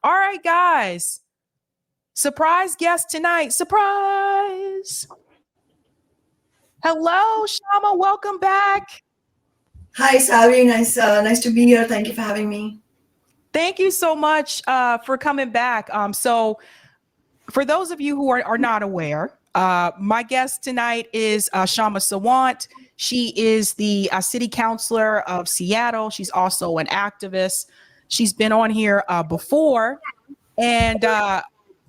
All right, guys. Surprise guest tonight. Surprise. Hello, Kshama. Welcome back. Hi, Sabby. Nice to be here. Thank you for having me. Thank you so much for coming back. So for those of you who are not aware, my guest tonight is Kshama Sawant. She is the city councilor of Seattle. She's also an activist. She's been on here before. And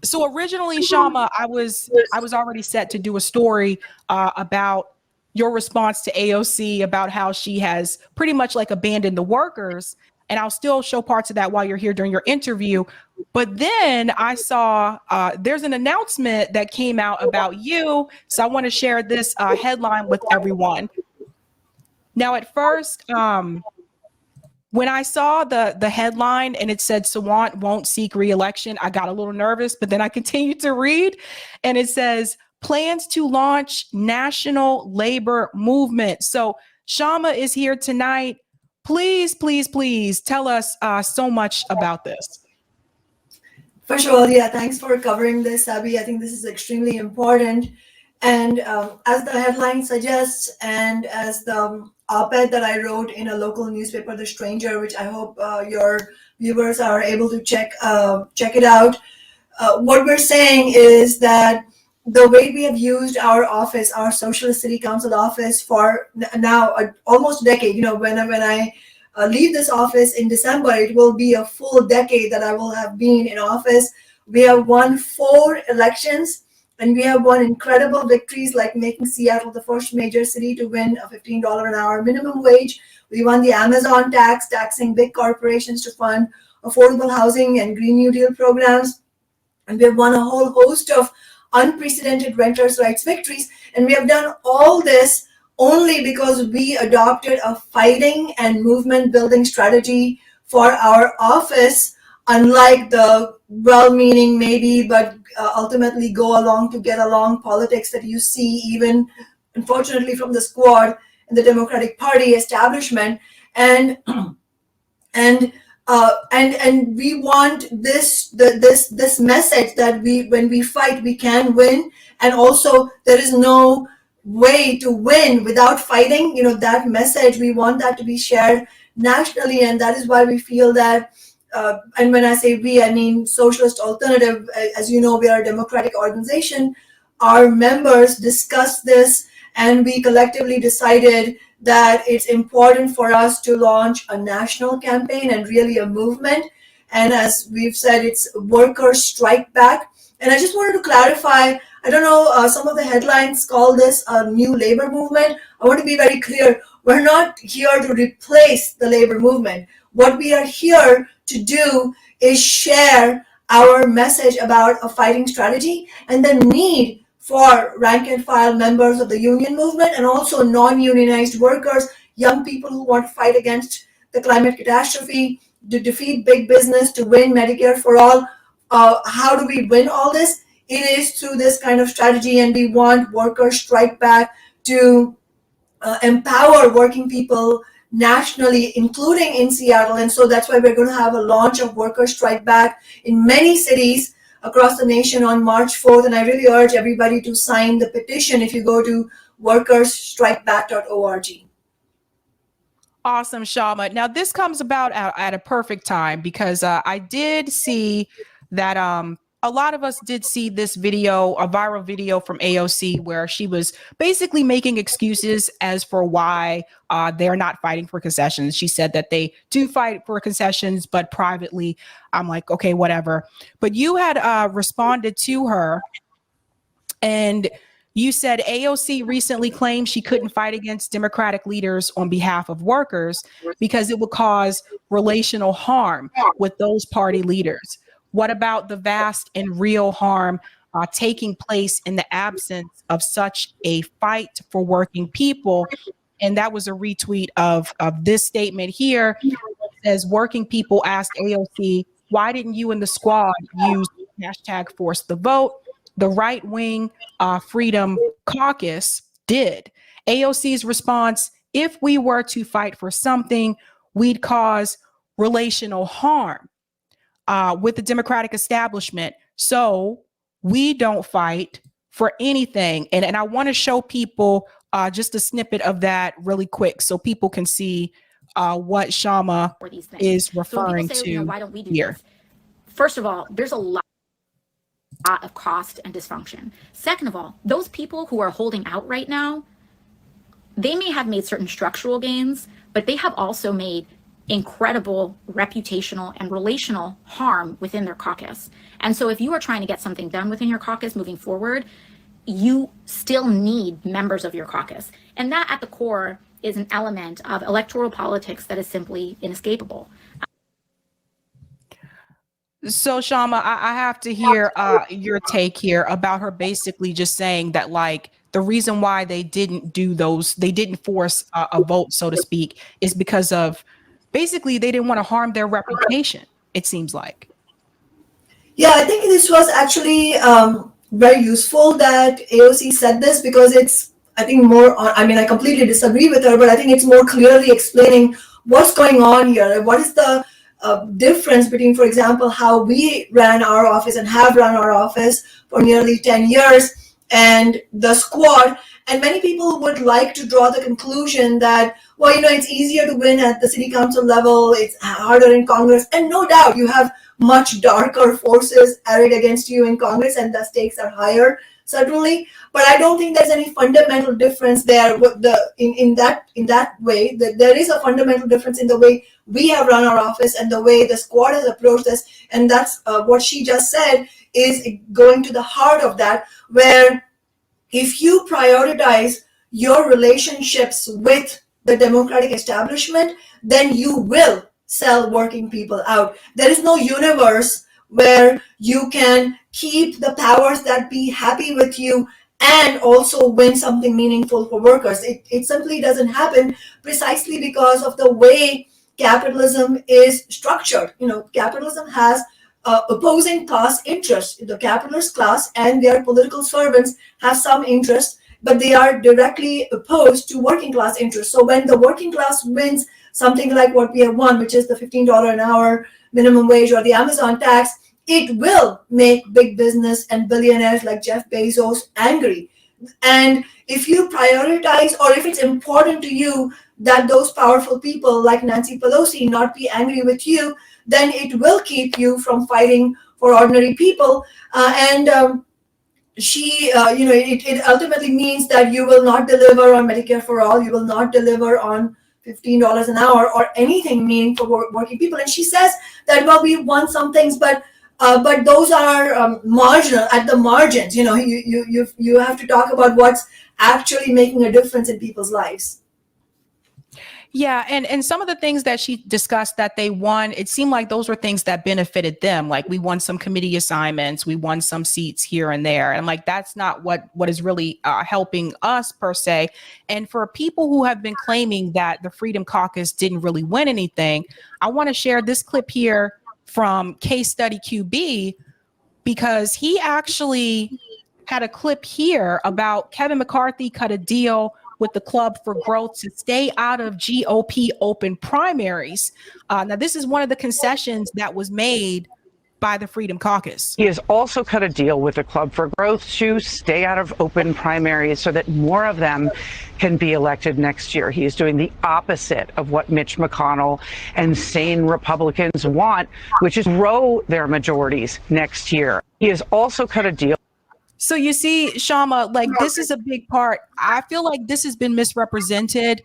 so originally, Kshama, I was already set to do a story about your response to AOC, about how she has pretty much like abandoned the workers. And I'll still show parts of that while you're here during your interview. But then I saw there's an announcement that came out about you. So I want to share this headline with everyone. Now, at first, when I saw the headline and it said Sawant won't seek re-election, I got a little nervous, but then I continued to read and it says plans to launch national labor movement. So Kshama is here tonight. Please, please, please tell us so much about this. First of all, yeah, thanks for covering this, Sabby. I think this is extremely important. And as the headline suggests, and as the op-ed that I wrote in a local newspaper, The Stranger, which I hope your viewers are able to check it out, what we're saying is that the way we have used our office, our Socialist City Council office, for now almost a decade. You know, when I leave this office in December, it will be a full decade that I will have been in office. We have won 4 elections, and we have won incredible victories, like making Seattle the first major city to win a $15 an hour minimum wage. We won the Amazon tax, taxing big corporations to fund affordable housing and Green New Deal programs. And we have won a whole host of unprecedented renters' rights victories. And we have done all this only because we adopted a fighting and movement building strategy for our office, unlike the well-meaning maybe, but ultimately go along to get along politics that you see even, unfortunately, from the squad in the Democratic Party establishment. And we want this message that when we fight, we can win. And also there is no way to win without fighting. You know, that message, we want that to be shared nationally. And that is why we feel that, and when I say we, I mean Socialist Alternative. As you know, we are a democratic organization. Our members discussed this, and we collectively decided that it's important for us to launch a national campaign and really a movement. And as we've said, it's Workers Strike Back. And I just wanted to clarify, I don't know, some of the headlines call this a new labor movement. I want to be very clear. We're not here to replace the labor movement. What we are here to do is share our message about a fighting strategy and the need for rank and file members of the union movement and also non-unionized workers, young people who want to fight against the climate catastrophe, to defeat big business, to win Medicare for all. How do we win all this? It is through this kind of strategy, and we want Workers Strike Back to empower working people nationally, including in Seattle. And so that's why we're going to have a launch of Workers Strike Back in many cities across the nation on March 4th. And I really urge everybody to sign the petition if you go to workersstrikeback.org. Awesome, Kshama. Now, this comes about at a perfect time because I did see that a lot of us did see this video, a viral video from AOC, where she was basically making excuses as for why they're not fighting for concessions. She said that they do fight for concessions, but privately. I'm like, okay, whatever. But you had responded to her, and you said AOC recently claimed she couldn't fight against Democratic leaders on behalf of workers because it would cause relational harm with those party leaders. What about the vast and real harm taking place in the absence of such a fight for working people? And that was a retweet of this statement here. It says, working people asked AOC, why didn't you and the squad use hashtag force the vote? The right-wing Freedom Caucus did. AOC's response, if we were to fight for something, we'd cause relational harm. with the Democratic establishment. So we don't fight for anything. And I want to show people just a snippet of that really quick so people can see what Kshama is referring to. You know, why don't we do here. this? First of all, there's a lot of cost and dysfunction. Second of all, those people who are holding out right now, they may have made certain structural gains, but they have also made incredible reputational and relational harm within their caucus. And so if you are trying to get something done within your caucus moving forward, you still need members of your caucus. And that at the core is an element of electoral politics that is simply inescapable. So Kshama, I have to hear your take here about her basically just saying that, like, the reason why they didn't do those, they didn't force a vote, so to speak, is because of basically they didn't want to harm their reputation, it seems like. Yeah, I think this was actually very useful that AOC said this, because it's, I think, more on, I mean, I completely disagree with her, but I think it's more clearly explaining what's going on here. What is the difference between, for example, how we ran our office and have run our office for nearly 10 years and the squad. And many people would like to draw the conclusion that, well, you know, it's easier to win at the city council level, it's harder in Congress. And no doubt you have much darker forces arrayed against you in Congress, and the stakes are higher, certainly. But I don't think there's any fundamental difference there with in that way. That there is a fundamental difference in the way we have run our office and the way the squad has approached this. And that's what she just said is going to the heart of that, where if you prioritize your relationships with the Democratic establishment, then you will sell working people out. There is no universe where you can keep the powers that be happy with you and also win something meaningful for workers. It simply doesn't happen, precisely because of the way capitalism is structured. You know, capitalism has opposing class interests. The capitalist class and their political servants have some interest, but they are directly opposed to working class interests. So when the working class wins something like what we have won, which is the $15 an hour minimum wage or the Amazon tax, it will make big business and billionaires like Jeff Bezos angry. And if you prioritize, or if it's important to you that those powerful people like Nancy Pelosi not be angry with you, then it will keep you from fighting for ordinary people. It ultimately means that you will not deliver on Medicare for all. You will not deliver on $15 an hour or anything meaningful for working people. And she says that, well, we won some things, but those are marginal, at the margins. You know, you have to talk about what's actually making a difference in people's lives. Yeah, and some of the things that she discussed that they won, it seemed like those were things that benefited them. Like, we won some committee assignments, we won some seats here and there. And like, that's not what is really helping us per se. And for people who have been claiming that the Freedom Caucus didn't really win anything, I want to share this clip here from Case Study QB, because he actually had a clip here about Kevin McCarthy cut a deal with the Club for Growth to stay out of GOP open primaries. Now, this is one of the concessions that was made by the Freedom Caucus. He has also cut a deal with the Club for Growth to stay out of open primaries so that more of them can be elected next year. He is doing the opposite of what Mitch McConnell and sane Republicans want, which is grow their majorities next year. He has also cut a deal. So you see, Kshama, like, this is a big part. I feel like this has been misrepresented,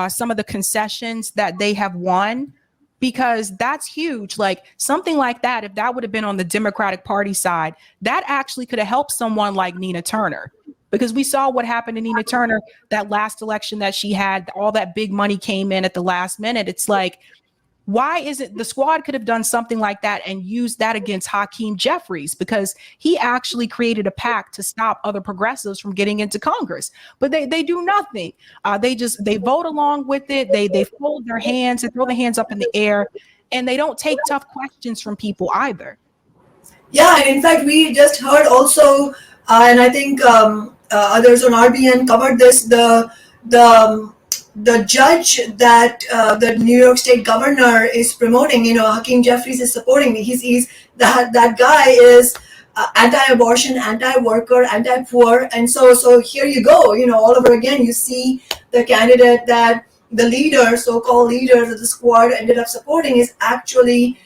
some of the concessions that they have won, because that's huge. Like, something like that, if that would have been on the Democratic Party side, that actually could have helped someone like Nina Turner, because we saw what happened to Nina Turner that last election that she had. All that big money came in at the last minute. It's like, why is it the squad could have done something like that and used that against Hakeem Jeffries, because he actually created a pact to stop other progressives from getting into Congress. But they do nothing. They vote along with it. They fold their hands and throw their hands up in the air, and they don't take tough questions from people either. Yeah, and in fact, we just heard also, and I think others on RBN covered this, the the judge that the New York State governor is promoting, Hakeem Jeffries is supporting me. He's that guy is anti-abortion, anti-worker, anti-poor, and so here you go. All over again, you see the candidate that the leader, so-called leader that the squad ended up supporting, is actually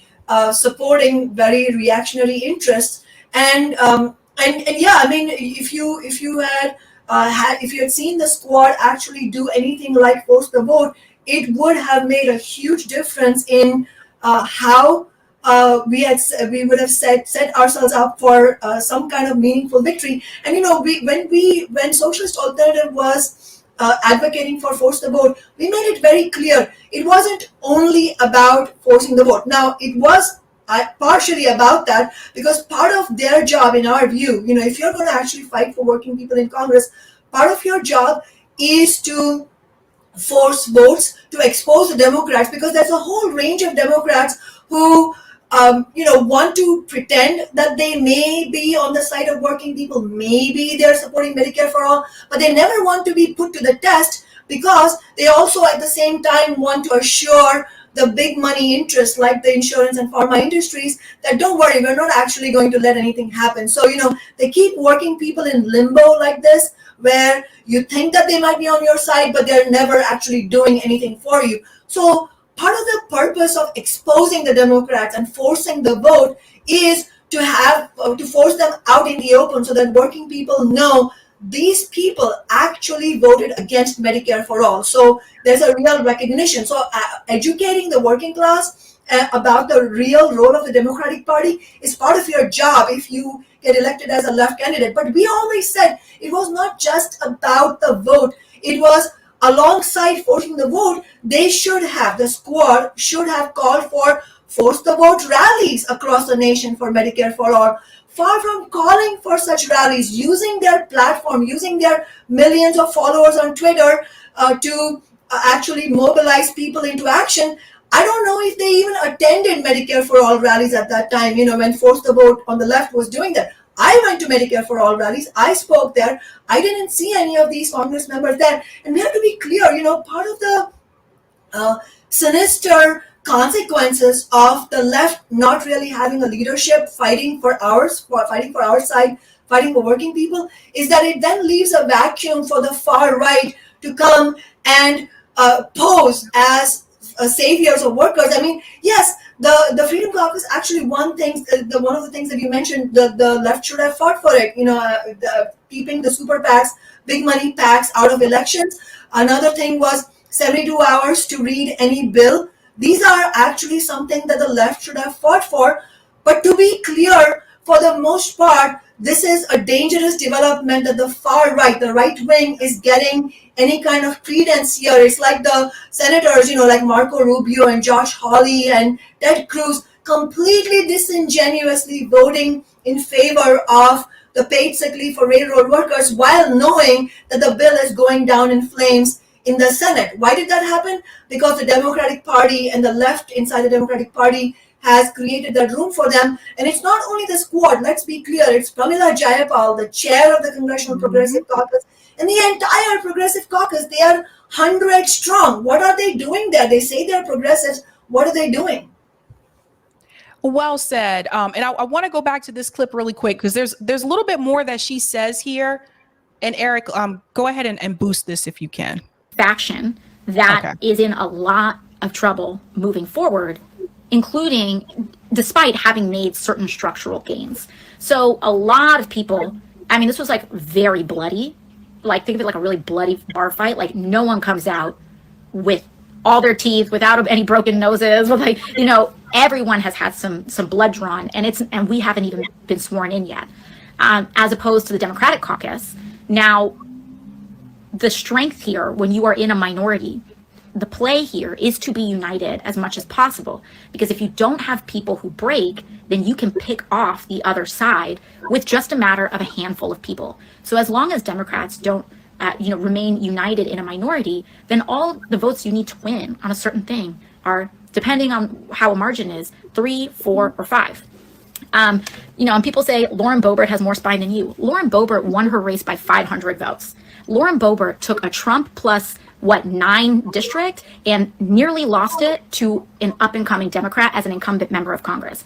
supporting very reactionary interests. And yeah, I mean, if you had seen the squad actually do anything like force the vote, it would have made a huge difference in how we would have set ourselves up for some kind of meaningful victory. And when Socialist Alternative was advocating for force the vote, we made it very clear it wasn't only about forcing the vote. Now, it was partially about that, because part of their job, in our view, if you're going to actually fight for working people in Congress, part of your job is to force votes, to expose the Democrats, because there's a whole range of Democrats who want to pretend that they may be on the side of working people. Maybe they're supporting Medicare for all, but they never want to be put to the test, because they also at the same time want to assure the big money interests like the insurance and pharma industries that don't worry, we're not actually going to let anything happen. So, they keep working people in limbo like this, where you think that they might be on your side, but they're never actually doing anything for you. So part of the purpose of exposing the Democrats and forcing the vote is to force them out in the open, so that working people know these people actually voted against Medicare for all. So there's a real recognition. So educating the working class about the real role of the Democratic Party is part of your job if you get elected as a left candidate. But we always said it was not just about the vote. It was alongside forcing the vote, the squad should have called for force the vote rallies across the nation for Medicare for all. Far from calling for such rallies, using their platform, using their millions of followers on Twitter to actually mobilize people into action. I don't know if they even attended Medicare for all rallies at that time, when Force the Vote on the left was doing that. I went to Medicare for all rallies. I spoke there. I didn't see any of these Congress members there. And we have to be clear, part of the sinister consequences of the left not really having a leadership fighting for our side, fighting for working people, is that it then leaves a vacuum for the far right to come and pose as saviors of workers. I mean, yes, the Freedom Caucus actually one of the things that you mentioned, the left should have fought for it, keeping the super PACs, big money PACs out of elections. Another thing was 72 hours to read any bill. These are actually something that the left should have fought for. But to be clear, for the most part, this is a dangerous development that the far right, the right wing, is getting any kind of credence here. It's like the senators, like Marco Rubio and Josh Hawley and Ted Cruz, completely disingenuously voting in favor of the paid sick leave for railroad workers while knowing that the bill is going down in flames in the Senate. Why did that happen? Because the Democratic Party and the left inside the Democratic Party has created that room for them. And it's not only the squad, let's be clear, it's Pramila Jayapal, the chair of the Congressional Progressive Caucus, and the entire Progressive Caucus. They are 100 strong. What are they doing there? They say they're progressives. What are they doing? Well said. And I want to go back to this clip really quick, because there's a little bit more that she says here. And Eric, go ahead and boost this if you can. Faction that is in a lot of trouble moving forward, including despite having made certain structural gains. So a lot of people, I mean, this was like very bloody. Like, think of it like a really bloody bar fight. Like, no one comes out with all their teeth, without any broken noses, with everyone has had some blood drawn, and we haven't even been sworn in yet. As opposed to the Democratic caucus. Now, the strength here, when you are in a minority, the play here is to be united as much as possible, because if you don't have people who break, then you can pick off the other side with just a matter of a handful of people. So as long as Democrats don't remain united in a minority, then all the votes you need to win on a certain thing are, depending on how a margin is, 3, 4, or 5. And people say Lauren Boebert has more spine than you. Lauren Boebert won her race by 500 votes. Lauren Boebert took a Trump plus 9 district and nearly lost it to an up-and-coming Democrat as an incumbent member of Congress.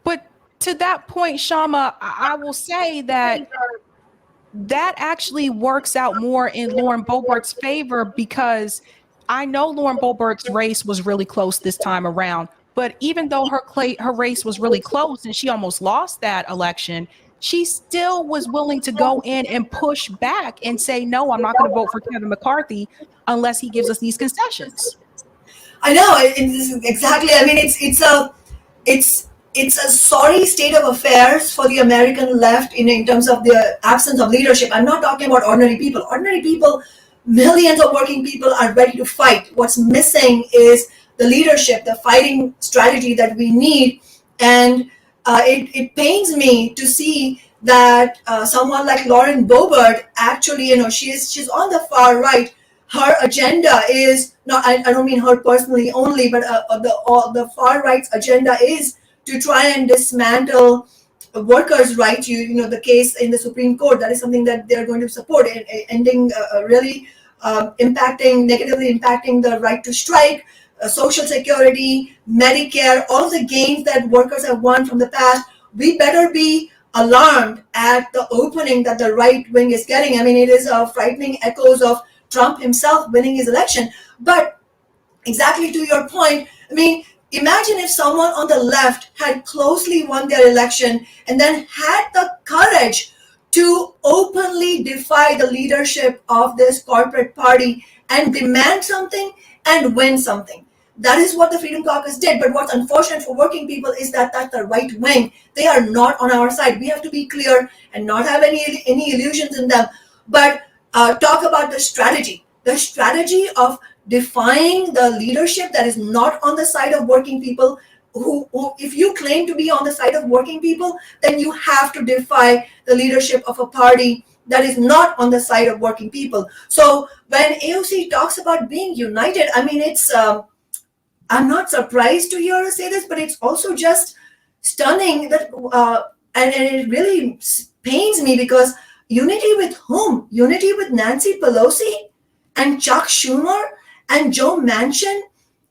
But to that point, Kshama, I will say that actually works out more in Lauren Boebert's favor, because I know Lauren Boebert's race was really close this time around. But even though her race was really close and she almost lost that election, she still was willing to go in and push back and say, no, I'm not going to vote for Kevin McCarthy unless he gives us these concessions. I know, exactly. I mean, it's a sorry state of affairs for the American left in terms of the absence of leadership. I'm not talking about ordinary people. Ordinary people, millions of working people are ready to fight. What's missing is the leadership, the fighting strategy that we need. And it pains me to see that someone like Lauren Boebert actually, she's on the far right. Her agenda is not, I don't mean her personally only, but the far right's agenda is to try and dismantle workers' rights. The case in the Supreme Court, that is something that they're going to support, ending really negatively impacting the right to strike, Social Security, Medicare, all the gains that workers have won from the past. We better be alarmed at the opening that the right wing is getting. I mean, it is frightening echoes of Trump himself winning his election. But exactly to your point, I mean, imagine if someone on the left had closely won their election and then had the courage to openly defy the leadership of this corporate party and demand something and win something. That is what the Freedom Caucus did. But what's unfortunate for working people is that the right wing, they are not on our side. We have to be clear and not have any illusions in them. But talk about the strategy of defying the leadership that is not on the side of working people. Who if you claim to be on the side of working people, then you have to defy the leadership of a party that is not on the side of working people. So when AOC talks about being united, I mean, it's I'm not surprised to hear her say this, but it's also just stunning that and it really pains me, because unity with whom? Unity with Nancy Pelosi and Chuck Schumer and Joe Manchin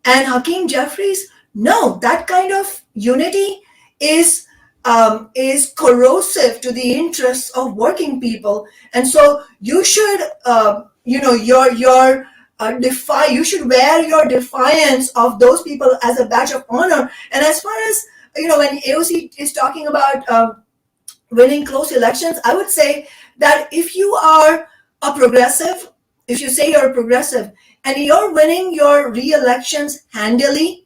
and Hakeem Jeffries? No, that kind of unity is corrosive to the interests of working people. And so you should, you should wear your defiance of those people as a badge of honor. And as far as, when AOC is talking about winning close elections, I would say that if you are a progressive, if you say you're a progressive and you're winning your re-elections handily,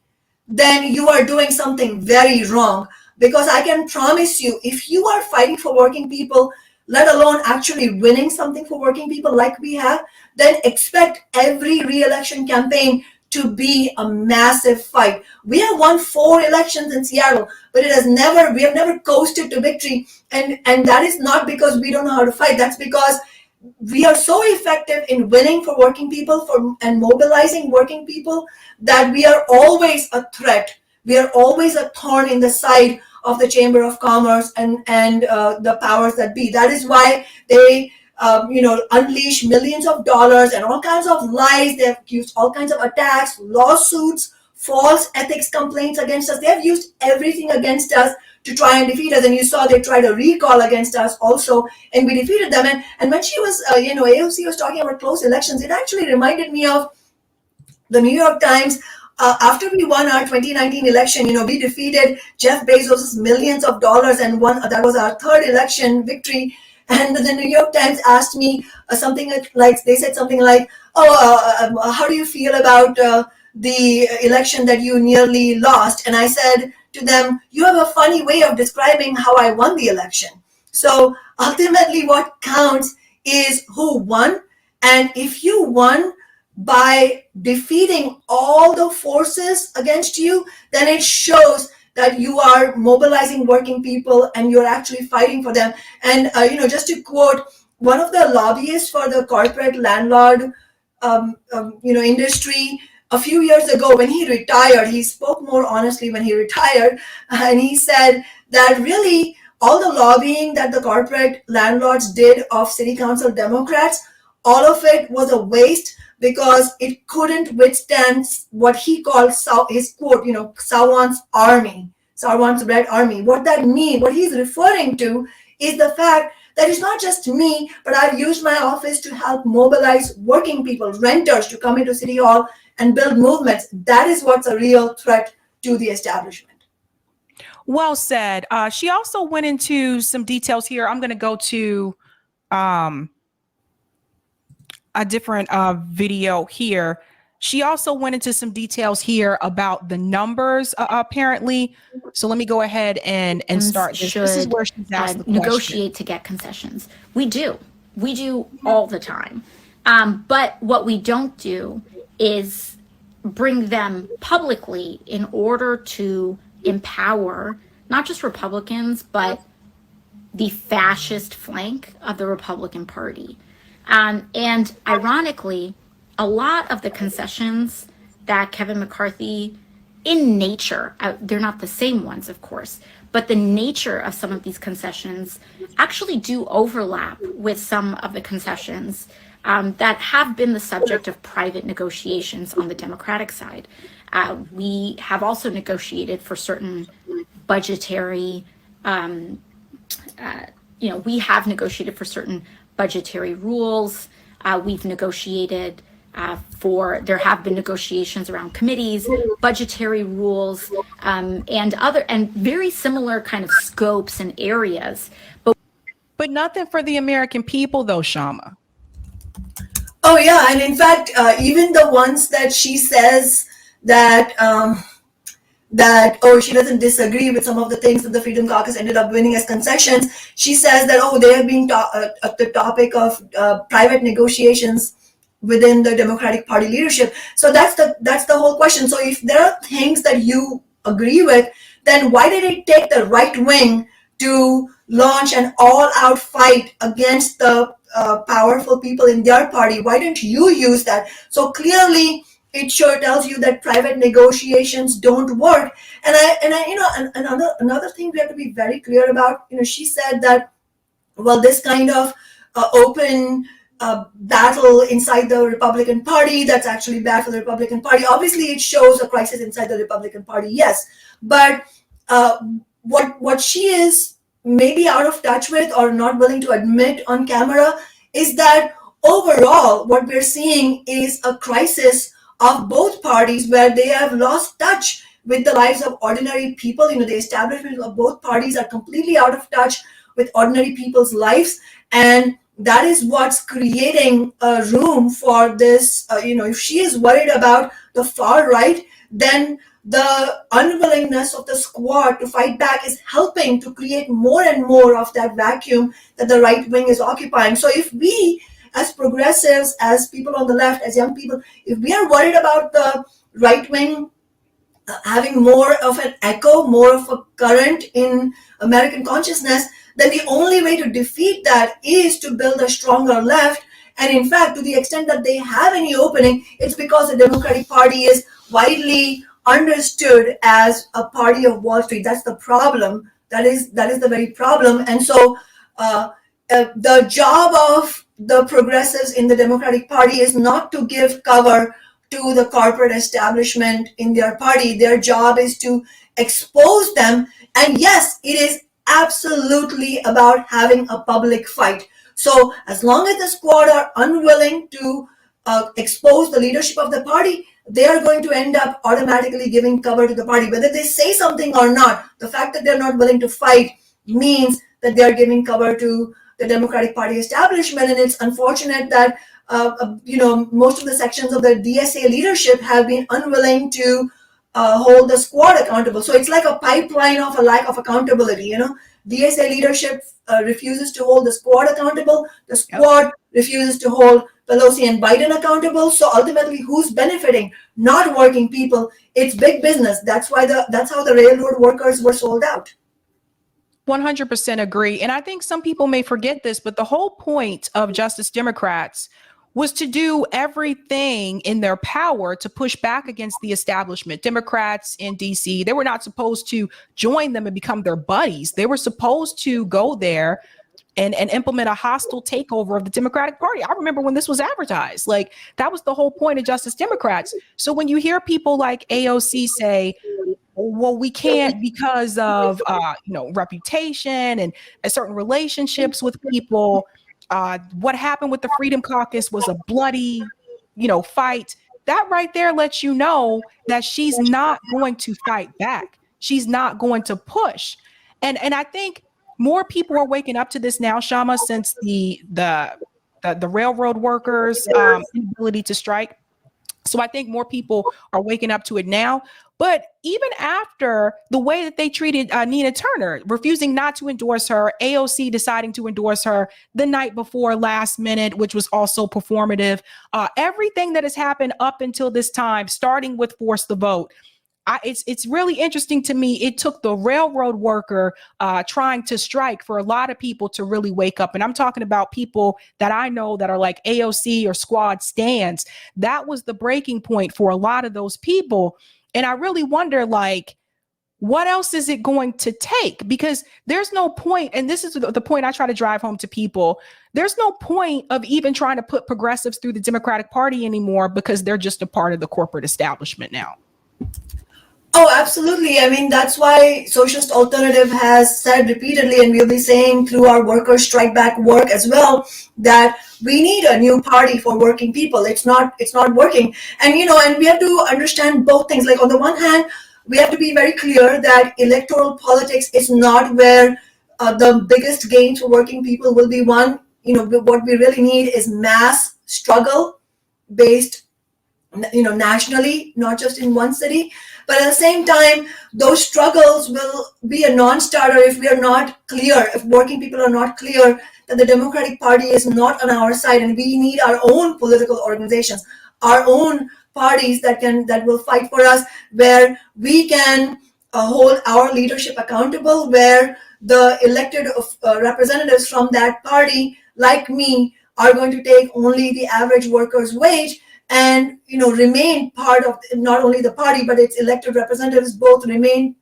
then you are doing something very wrong. Because I can promise you, if you are fighting for working people, let alone actually winning something for working people like we have, then expect every re-election campaign to be a massive fight. We have won 4 elections in Seattle, but we have never coasted to victory. And that is not because we don't know how to fight. That's because we are so effective in winning for working people and mobilizing working people that we are always a threat. We are always a thorn in the side of the Chamber of Commerce and the powers that be. That is why they unleash millions of dollars and all kinds of lies. They have used all kinds of attacks, lawsuits, false ethics complaints against us. They have used everything against us to try and defeat us. And you saw they tried a recall against us also, and we defeated them. And when she was, AOC was talking about close elections, it actually reminded me of the New York Times. After we won our 2019 election, we defeated Jeff Bezos' millions of dollars and won. That was our 3rd election victory. And the New York Times asked me something like, they said something like, how do you feel about the election that you nearly lost? And I said to them, you have a funny way of describing how I won the election. So ultimately what counts is who won. And if you won by defeating all the forces against you, then it shows that you are mobilizing working people and you're actually fighting for them. And, just to quote one of the lobbyists for the corporate landlord, industry, a few years ago when he retired, he spoke more honestly when he retired. And he said that really all the lobbying that the corporate landlords did of city council Democrats, all of it was a waste because it couldn't withstand what he called his quote, Sawant's army, Sawant's Red Army. What that means, what he's referring to is the fact that it's not just me, but I've used my office to help mobilize working people, renters to come into City Hall and build movements. That is what's a real threat to the establishment. Well said. She also went into some details here. I'm going to go to a different video here. She also went into some details here about the numbers, apparently. So let me go ahead and start this. This is where she's asked the question. Negotiate to get concessions. We do all the time. But what we don't do is bring them publicly in order to empower not just Republicans, but the fascist flank of the Republican Party. And ironically, a lot of the concessions that Kevin McCarthy, in nature, they're not the same ones, of course, but the nature of some of these concessions actually do overlap with some of the concessions that have been the subject of private negotiations on the Democratic side. We have also negotiated for certain budgetary, we have negotiated for certain budgetary rules. We've negotiated there have been negotiations around committees, budgetary rules, and very similar kind of scopes and areas. But nothing for the American people, though, Kshama. Oh yeah, and in fact, even the ones that she says that she doesn't disagree with some of the things that the Freedom Caucus ended up winning as concessions. She says that they have been the topic of private negotiations within the Democratic Party leadership. So that's the whole question. So if there are things that you agree with, then why did it take the right wing to launch an all-out fight against the powerful people in their party? Why didn't you use that? So clearly, it sure tells you that private negotiations don't work. And another thing we have to be very clear about. She said that, well, this kind of open battle inside the Republican Party, that's actually bad for the Republican Party. Obviously, it shows a crisis inside the Republican Party, yes. But what she is maybe out of touch with or not willing to admit on camera is that overall, what we're seeing is a crisis of both parties where they have lost touch with the lives of ordinary people. The establishment of both parties are completely out of touch with ordinary people's lives. And that is what's creating a room for this. If she is worried about the far right, then the unwillingness of the squad to fight back is helping to create more and more of that vacuum that the right wing is occupying. So if we, as progressives, as people on the left, as young people, if we are worried about the right wing having more of an echo, more of a current in American consciousness, then the only way to defeat that is to build a stronger left. And in fact, to the extent that they have any opening, it's because the Democratic Party is widely understood as a party of Wall Street. That's the problem. That is the very problem. And so the job of the progressives in the Democratic Party is not to give cover to the corporate establishment in their party. Their job is to expose them. And yes, it is absolutely about having a public fight. So as long as the squad are unwilling to expose the leadership of the party, they are going to end up automatically giving cover to the party. Whether they say something or not, the fact that they're not willing to fight means that they are giving cover to the Democratic Party establishment. And it's unfortunate that most of the sections of the DSA leadership have been unwilling to hold the squad accountable. So it's like a pipeline of a lack of accountability. DSA leadership refuses to hold the squad accountable. The squad refuses to hold Pelosi and Biden accountable. So ultimately, who's benefiting? Not working people. It's big business. That's how the railroad workers were sold out. 100% agree. And I think some people may forget this, but the whole point of Justice Democrats was to do everything in their power to push back against the establishment. Democrats in DC, they were not supposed to join them and become their buddies. They were supposed to go there and implement a hostile takeover of the Democratic Party. I remember when this was advertised, like that was the whole point of Justice Democrats. So when you hear people like AOC say, well, we can't because of reputation and certain relationships with people. What happened with the Freedom Caucus was a bloody, fight. That right there lets you know that she's not going to fight back. She's not going to push. And I think more people are waking up to this now, Kshama, since the railroad workers' inability to strike. So I think more people are waking up to it now. But even after the way that they treated Nina Turner, refusing not to endorse her, AOC deciding to endorse her the night before last minute, which was also performative, everything that has happened up until this time, starting with Force the Vote, it's really interesting to me. It took the railroad worker trying to strike for a lot of people to really wake up. And I'm talking about people that I know that are like AOC or squad stands. That was the breaking point for a lot of those people. And I really wonder, like, what else is it going to take? Because there's no point, and this is the point I try to drive home to people. There's no point of even trying to put progressives through the Democratic Party anymore because they're just a part of the corporate establishment now. Oh, absolutely. I mean, that's why Socialist Alternative has said repeatedly, and we'll be saying through our worker strike back work as well, that we need a new party for working people. It's not working. And, and we have to understand both things. Like, on the one hand, we have to be very clear that electoral politics is not where the biggest gains for working people will be won. What we really need is mass struggle based, nationally, not just in one city. But at the same time, those struggles will be a non-starter if we are not clear, if working people are not clear that the Democratic Party is not on our side, and we need our own political organizations, our own parties that will fight for us, where we can hold our leadership accountable, where the elected representatives from that party, like me, are going to take only the average worker's wage and remain part of not only the party but its elected representatives, both remain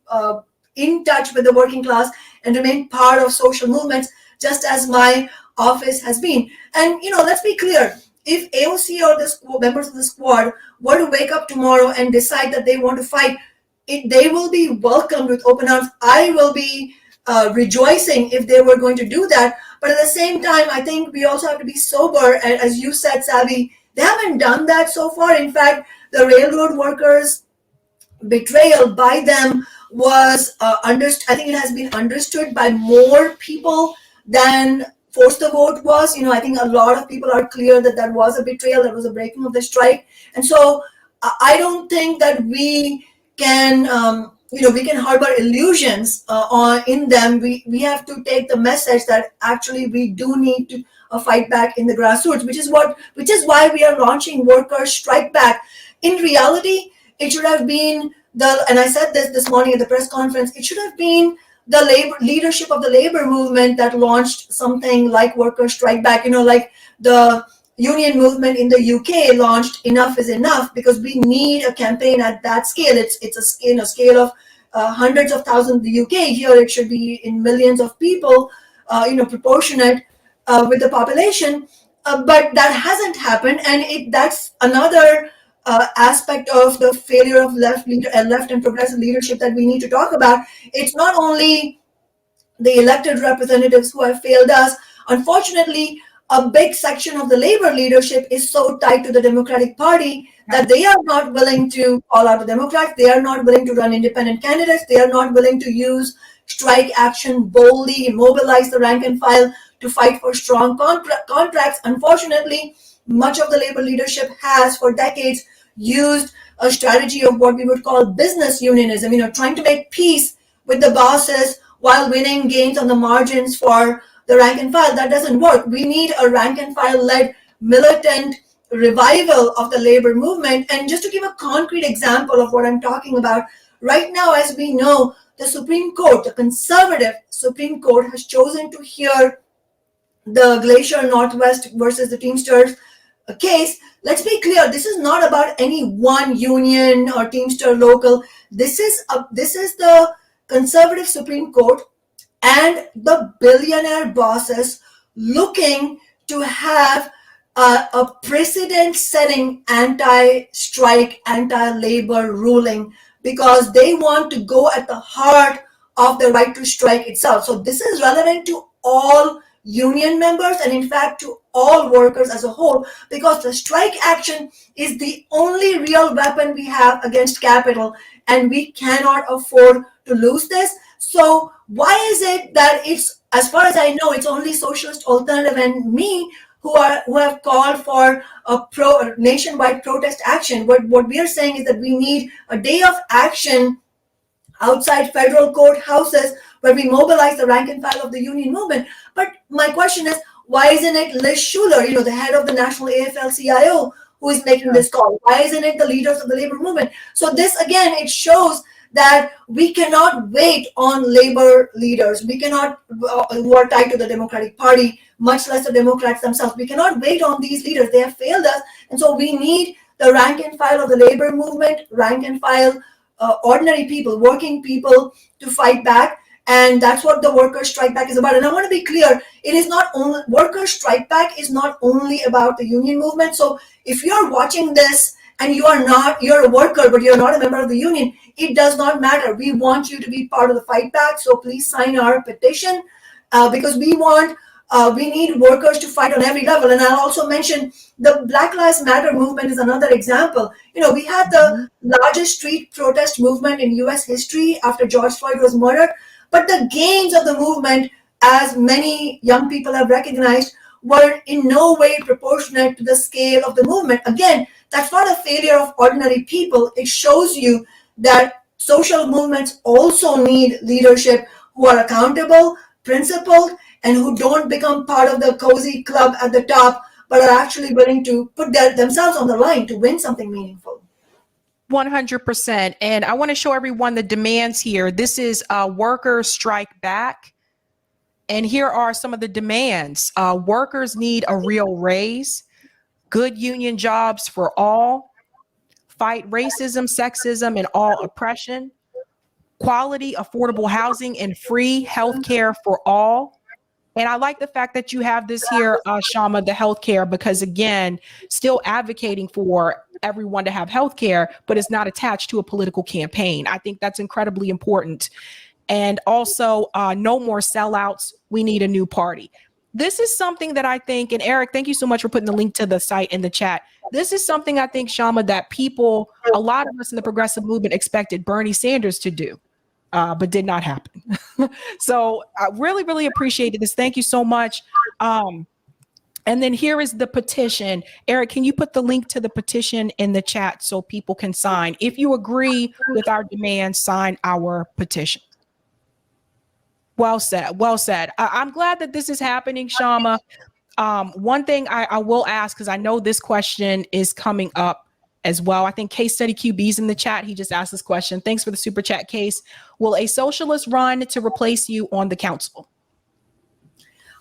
in touch with the working class and remain part of social movements, just as my office has been. And let's be clear, if AOC or the members of the squad were to wake up tomorrow and decide that they want to fight, they will be welcomed with open arms. I will be rejoicing if they were going to do that. But at the same time, I think we also have to be sober. And as you said, Sabby, they haven't done that so far. In fact, the railroad workers' betrayal by them was I think it has been understood by more people than Force the Vote was. I think a lot of people are clear that was a betrayal, that was a breaking of the strike. And so I don't think that we can we can harbor illusions in them. We have to take the message that actually we do need to fight back in the grassroots, which is why we are launching Worker Strike Back. In reality, it should have been and I said this morning at the press conference, it should have been the leadership of the labor movement that launched something like Worker Strike Back. Like the union movement in the UK launched Enough is Enough, because we need a campaign at that scale. It's a scale of hundreds of thousands in the UK. Here it should be in millions of people, proportionate with the population. But that hasn't happened, and that's another aspect of the failure of left and progressive leadership that we need to talk about. It's not only the elected representatives who have failed us. Unfortunately, a big section of the labor leadership is so tied to the Democratic Party that they are not willing to call out the Democrats. They are not willing to run independent candidates. They are not willing to use strike action boldly, mobilize the rank and file to fight for strong contracts. Unfortunately, much of the labor leadership has for decades used a strategy of what we would call business unionism, trying to make peace with the bosses while winning gains on the margins for the rank and file. That doesn't work. We need a rank and file led militant revival of the labor movement. And just to give a concrete example of what I'm talking about, right now, as we know, the Supreme Court, the conservative Supreme Court, has chosen to hear the Glacier Northwest versus the Teamsters case. Let's be clear, this is not about any one union or Teamster local. This is the conservative Supreme Court and the billionaire bosses looking to have a precedent-setting anti-strike, anti-labor ruling because they want to go at the heart of the right to strike itself. So this is relevant to all union members and in fact to all workers as a whole, because the strike action is the only real weapon we have against capital, and we cannot afford to lose this. So why is it that it's, as far as I know, it's only Socialist Alternative and me who have called for a nationwide protest action? What we are saying is that we need a day of action outside federal courthouses where we mobilize the rank and file of the union movement. But my question is, why isn't it Liz Schuler, the head of the National AFL-CIO, who is making this call? Why isn't it the leaders of the labor movement? So this, again, it shows that we cannot wait on labor leaders. We cannot, who are tied to the Democratic Party, much less the Democrats themselves. We cannot wait on these leaders. They have failed us. And so we need the rank and file of the labor movement, rank and file ordinary people, working people, to fight back. And that's what the workers' strike back is about. And I want to be clear, it is not only, workers' strike back is not only about the union movement. So if you're watching this and you're a worker, but you're not a member of the union, it does not matter. We want you to be part of the fight back. So please sign our petition because we need workers to fight on every level. And I'll also mention the Black Lives Matter movement is another example. We had the largest street protest movement in US history after George Floyd was murdered. But the gains of the movement, as many young people have recognized, were in no way proportionate to the scale of the movement. Again, that's not a failure of ordinary people. It shows you that social movements also need leadership who are accountable, principled, and who don't become part of the cozy club at the top, but are actually willing to put themselves on the line to win something meaningful. 100%. And I want to show everyone the demands here. This is Workers Strike Back. And here are some of the demands. Workers need a real raise, good union jobs for all, fight racism, sexism, and all oppression, quality, affordable housing, and free healthcare for all. And I like the fact that you have this here, Kshama, the healthcare, because again, still advocating for everyone to have healthcare, but it's not attached to a political campaign. I think that's incredibly important. And also, no more sellouts. We need a new party. This is something that I think, and Eric, thank you so much for putting the link to the site in the chat. This is something I think, Kshama, that people, a lot of us in the progressive movement expected Bernie Sanders to do. But did not happen. So I really, really appreciated this. Thank you so much. And then here is the petition. Eric, can you put the link to the petition in the chat so people can sign? If you agree with our demands, sign our petition. Well said. Well said. I'm glad that this is happening, Kshama. One thing I will ask, because I know this question is coming up as well. I think Case Study QB's in the chat. He just asked this question. Thanks for the super chat, Case. Will a socialist run to replace you on the council?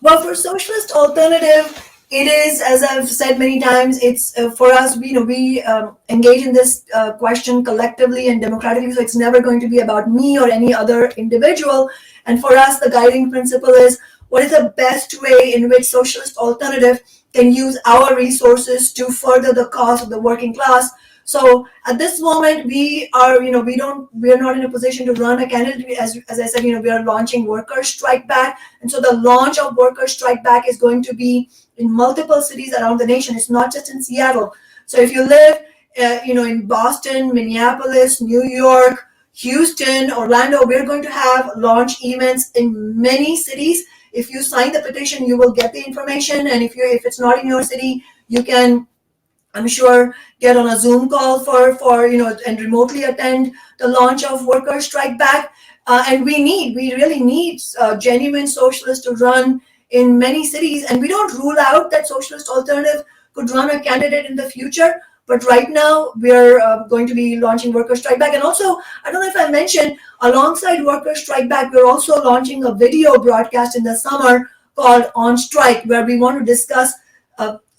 Well, for Socialist Alternative, it is, as I've said many times, it's for us, we engage in this question collectively and democratically. So it's never going to be about me or any other individual. And for us, the guiding principle is, what is the best way in which Socialist Alternative can use our resources to further the cause of the working class? So at this moment, we are not in a position to run a candidate. As I said, we are launching Workers Strike Back. And so the launch of Workers Strike Back is going to be in multiple cities around the nation. It's not just in Seattle. So if you live, in Boston, Minneapolis, New York, Houston, Orlando, we're going to have launch events in many cities. If you sign the petition, you will get the information. And if it's not in your city, you can, I'm sure, get on a Zoom call and remotely attend the launch of Workers Strike Back. And we really need genuine socialists to run in many cities. And we don't rule out that Socialist Alternative could run a candidate in the future. But right now, we're going to be launching Workers Strike Back. And also, I don't know if I mentioned, alongside Workers Strike Back, we're also launching a video broadcast in the summer called On Strike, where we want to discuss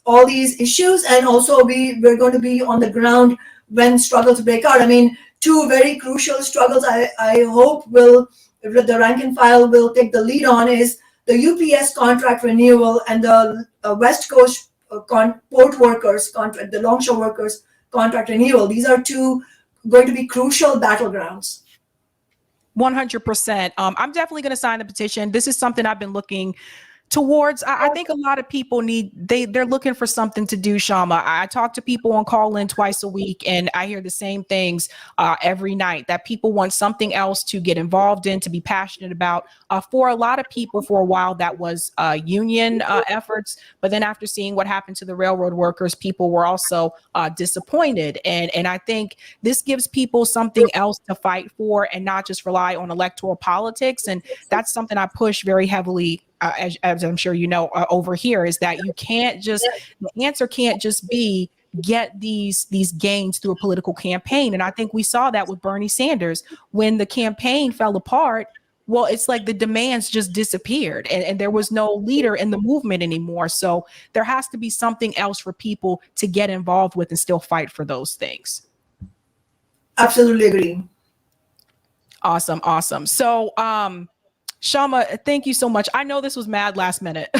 all these issues. And also, we're going to be on the ground when struggles break out. I mean, two very crucial struggles I hope will the rank and file will take the lead on is the UPS contract renewal and the West Coast port workers contract, the longshore workers contract renewal. These are two going to be crucial battlegrounds. 100%. I'm definitely going to sign the petition. This is something I've been looking towards. I think a lot of people they're looking for something to do, Kshama. I talk to people on call in twice a week, and I hear the same things every night, that people want something else to get involved in, to be passionate about. For a lot of people, for a while, that was union efforts. But then after seeing what happened to the railroad workers, people were also disappointed. And I think this gives people something else to fight for and not just rely on electoral politics. And that's something I push very heavily, as I'm sure you know, over here, is that you can't just, the answer can't just be get these gains through a political campaign. And I think we saw that with Bernie Sanders when the campaign fell apart. Well, it's like the demands just disappeared, and there was no leader in the movement anymore. So there has to be something else for people to get involved with and still fight for those things. Absolutely agree. Awesome. Awesome. So, Kshama, thank you so much. I know this was mad last minute,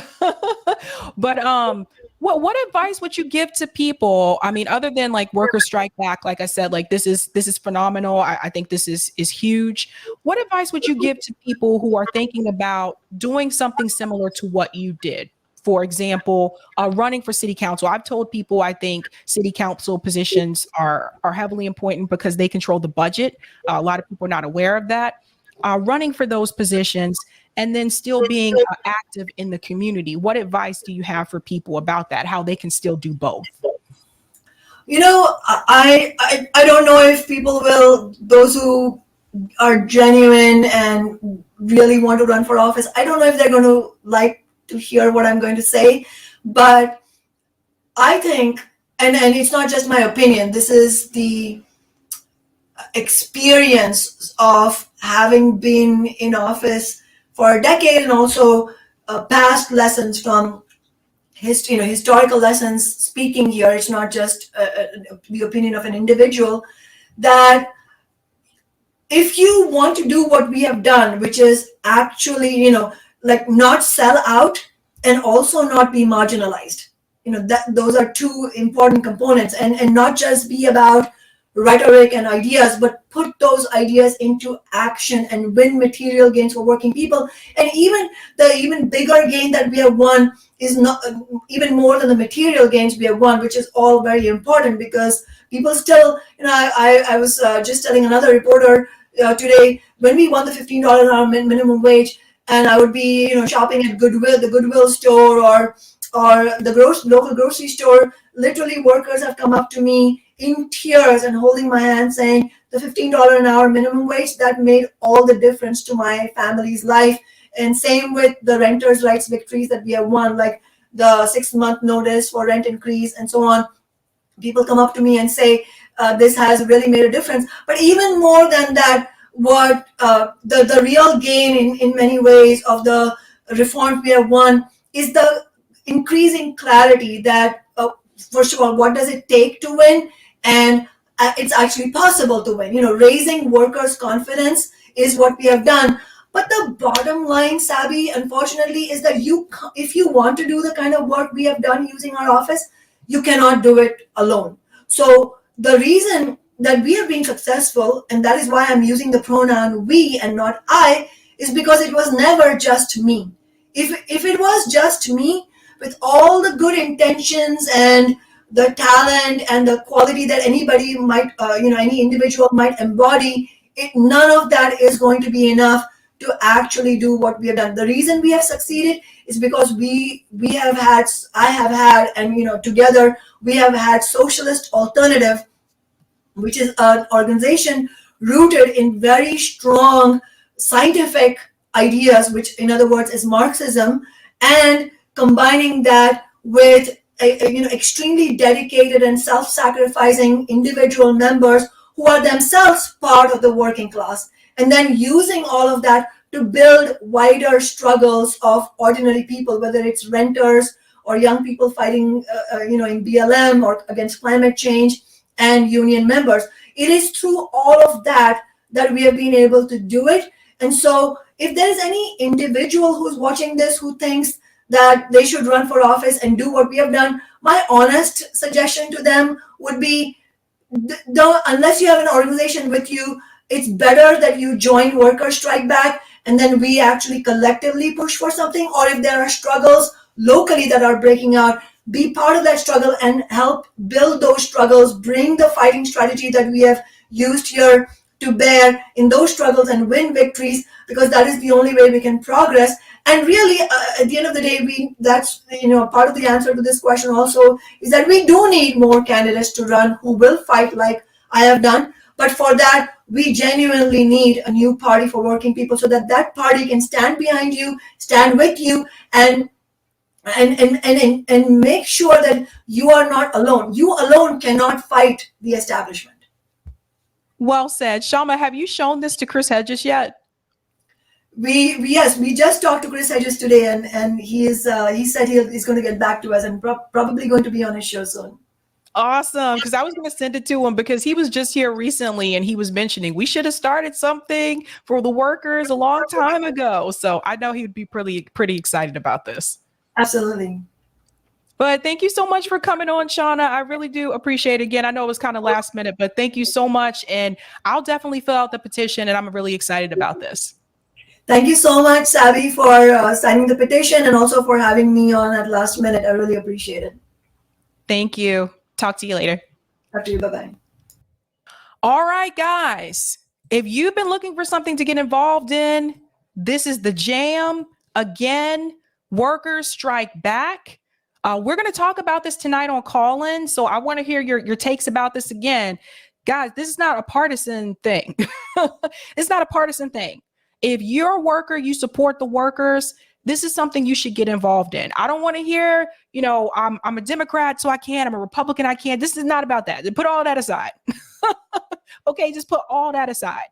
but what advice would you give to people? I mean, other than like workers strike back, like I said, like this is phenomenal. I think this is huge. What advice would you give to people who are thinking about doing something similar to what you did? For example, running for city council. I've told people I think city council positions are heavily important because they control the budget. A lot of people are not aware of that. Running for those positions and then still being active in the community. What advice do you have for people about that? How they can still do both? You know, I don't know if people will, those who are genuine and really want to run for office, I don't know if they're going to like to hear what I'm going to say, but I think, and it's not just my opinion, this is the experience of having been in office for a decade, and also past lessons from historical lessons speaking here. It's not just the opinion of an individual, that if you want to do what we have done, which is actually, like not sell out and also not be marginalized, that those are two important components, and not just be about rhetoric and ideas, but put those ideas into action and win material gains for working people. And even bigger gain that we have won is not even more than the material gains we have won, which is all very important, because people still, I was just telling another reporter today, when we won the $15 an hour minimum wage, and I would be shopping at Goodwill, the Goodwill store, or the local grocery store, literally workers have come up to me in tears and holding my hand saying, the $15 an hour minimum wage, that made all the difference to my family's life. And same with the renters' rights victories that we have won, like the 6-month notice for rent increase and so on. People come up to me and say, this has really made a difference. But even more than that, what the real gain in many ways of the reforms we have won is the increasing clarity that, first of all, what does it take to win? And it's actually possible to win. Raising workers' confidence is what we have done. But the bottom line, Sabby, unfortunately, is that if you want to do the kind of work we have done using our office, you cannot do it alone. So the reason that we have been successful, and that is why I'm using the pronoun we and not I, is because it was never just me. If it was just me, with all the good intentions and the talent and the quality that anybody might, any individual might embody, none of that is going to be enough to actually do what we have done. The reason we have succeeded is because I have had, and together we have had Socialist Alternative, which is an organization rooted in very strong scientific ideas, which in other words is Marxism, and combining that with extremely dedicated and self-sacrificing individual members who are themselves part of the working class, and then using all of that to build wider struggles of ordinary people, whether it's renters or young people fighting in BLM or against climate change, and union members. It is through all of that that we have been able to do it. And so if there's any individual who's watching this who thinks that they should run for office and do what we have done, my honest suggestion to them would be, don't, unless you have an organization with you, it's better that you join Workers Strike Back and then we actually collectively push for something. Or if there are struggles locally that are breaking out, be part of that struggle and help build those struggles, bring the fighting strategy that we have used here to bear in those struggles and win victories, because that is the only way we can progress. And really, at the end of the day, that's part of the answer to this question also is that we do need more candidates to run who will fight like I have done. But for that, we genuinely need a new party for working people, so that that party can stand behind you, stand with you, and make sure that you are not alone. You alone cannot fight the establishment. Well said. Kshama, have you shown this to Chris Hedges yet? Yes, we just talked to Chris Hedges today, and he said he's going to get back to us and probably going to be on his show soon. Awesome, because I was going to send it to him because he was just here recently and he was mentioning we should have started something for the workers a long time ago. So I know he would be pretty excited about this. Absolutely. But thank you so much for coming on, Shauna. I really do appreciate it. Again, I know it was kind of last minute, but thank you so much. And I'll definitely fill out the petition, and I'm really excited about this. Thank you so much, Sabby, for signing the petition and also for having me on at last minute. I really appreciate it. Thank you. Talk to you later. After you, bye-bye. All right, guys. If you've been looking for something to get involved in, this is the jam. Again, Workers Strike Back. We're going to talk about this tonight on Call-In. So I want to hear your takes about this again. Guys, this is not a partisan thing. It's not a partisan thing. If you're a worker, you support the workers, this is something you should get involved in. I don't want to hear, I'm a Democrat, so I can't. I'm a Republican, I can't. This is not about that. Put all that aside. Okay, just put all that aside.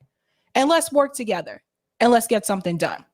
And let's work together and let's get something done.